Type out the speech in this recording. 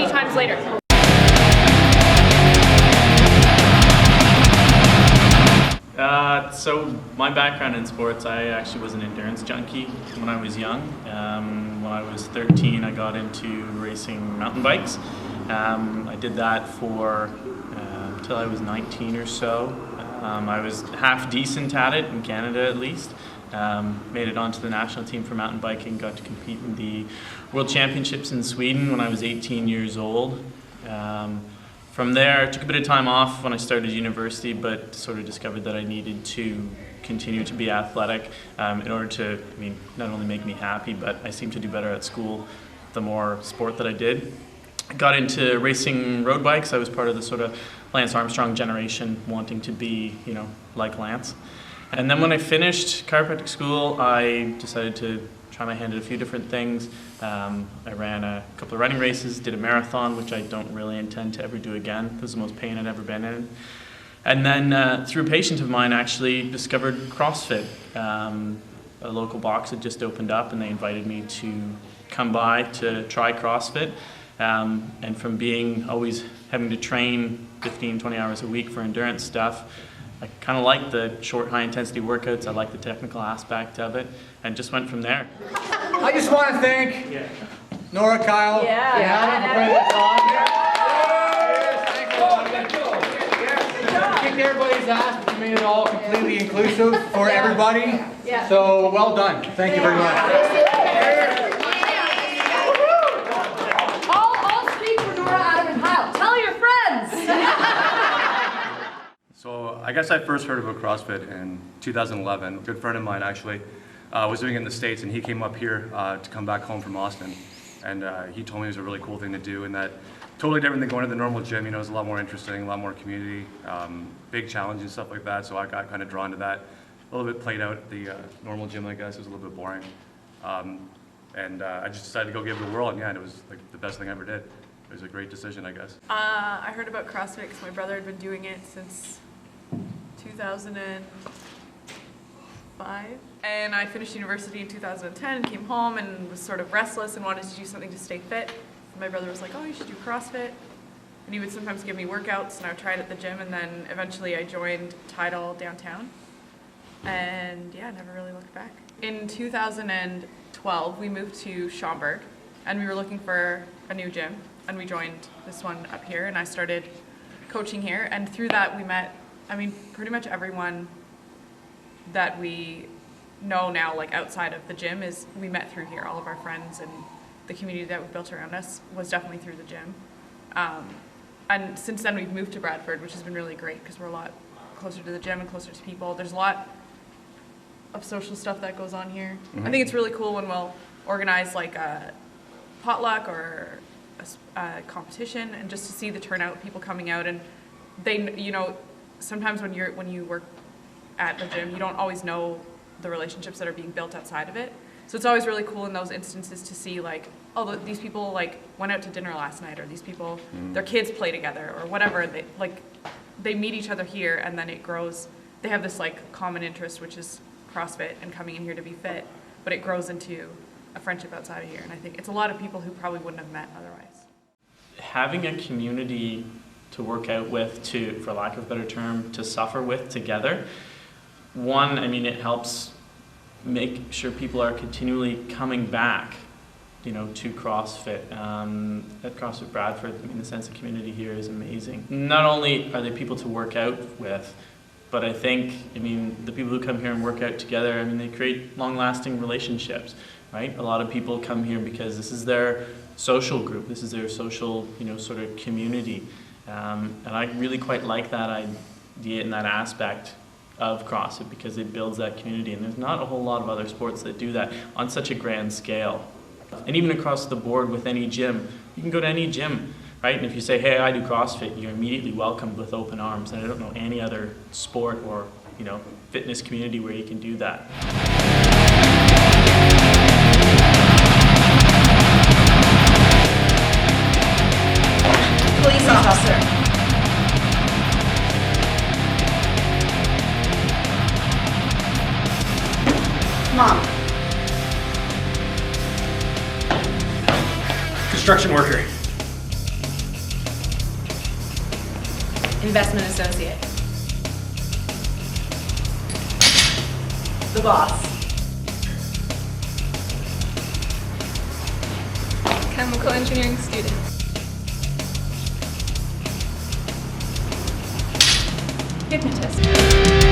many times later. So my background in sports, I actually was an endurance junkie when I was young. When I was 13, I got into racing mountain bikes. I did that for until I was 19 or so. I was half decent at it, in Canada at least. Made it onto the national team for mountain biking, got to compete in the World Championships in Sweden when I was 18 years old. From there, I took a bit of time off when I started university, but sort of discovered that I needed to continue to be athletic in order to, not only make me happy, but I seemed to do better at school the more sport that I did. I got into racing road bikes. I was part of the sort of Lance Armstrong generation, wanting to be, like Lance. And then when I finished chiropractic school, I decided to try my hand at a few different things. I ran a couple of running races, did a marathon, which I don't really intend to ever do again. It was the most pain I'd ever been in. And then through a patient of mine, actually discovered CrossFit. A local box had just opened up and they invited me to come by to try CrossFit. And from being always having to train 15, 20 hours a week for endurance stuff, I kind of liked the short, high-intensity workouts. I liked the technical aspect of it, and just went from there. I just want to thank Nora, Kyle, and Adam for putting this on. Kicked everybody's ass, but you made it all completely inclusive for everybody. So well done. Thank you very much. I'll speak for Nora, Adam, and Kyle. Tell your friends! So I guess I first heard about CrossFit in 2011. A good friend of mine actually was doing it in the States, and he came up here to come back home from Austin. And he told me it was a really cool thing to do, and that totally different than going to the normal gym. It was a lot more interesting, a lot more community, big challenge and stuff like that. So I got kind of drawn to that. A little bit played out at the normal gym, I guess. It was a little bit boring. And I just decided to go give it a whirl, and it was like the best thing I ever did. It was a great decision, I guess. I heard about CrossFit because my brother had been doing it since 2005, and I finished university in 2010 and came home and was sort of restless and wanted to do something to stay fit. And my brother was like, oh, you should do CrossFit, and he would sometimes give me workouts, and I would try it at the gym, and then eventually I joined Tidal downtown, and I never really looked back. In 2012 we moved to Schaumburg, and we were looking for a new gym, and we joined this one up here, and I started coaching here, and through that we met pretty much everyone that we know now, like outside of the gym, is we met through here. All of our friends and the community that we built around us was definitely through the gym. And since then we've moved to Bradford, which has been really great because we're a lot closer to the gym and closer to people. There's a lot of social stuff that goes on here. I think it's really cool when we'll organize like a potluck or a competition, and just to see the turnout, people coming out, and they, sometimes when you work at the gym, you don't always know the relationships that are being built outside of it. So it's always really cool in those instances to see like, oh, these people like went out to dinner last night, or these people, their kids play together, or whatever. They meet each other here, and then it grows. They have this like common interest, which is CrossFit and coming in here to be fit, but it grows into a friendship outside of here. And I think it's a lot of people who probably wouldn't have met otherwise. Having a community to work out with, for lack of a better term, to suffer with together. One, it helps make sure people are continually coming back, to CrossFit. At Crossfit Bradford, the sense of community here is amazing. Not only are they people to work out with, but I think, the people who come here and work out together, they create long-lasting relationships, right? A lot of people come here because this is their social group, this is their social, sort of community. And I really quite like that idea and that aspect of CrossFit because it builds that community, and there's not a whole lot of other sports that do that on such a grand scale. And even across the board with any gym, you can go to any gym, right? And if you say, hey, I do CrossFit, you're immediately welcomed with open arms, and I don't know any other sport or fitness community where you can do that. Police officer. Mom. Construction worker. Investment associate. The boss. Chemical engineering student. Hypnotist.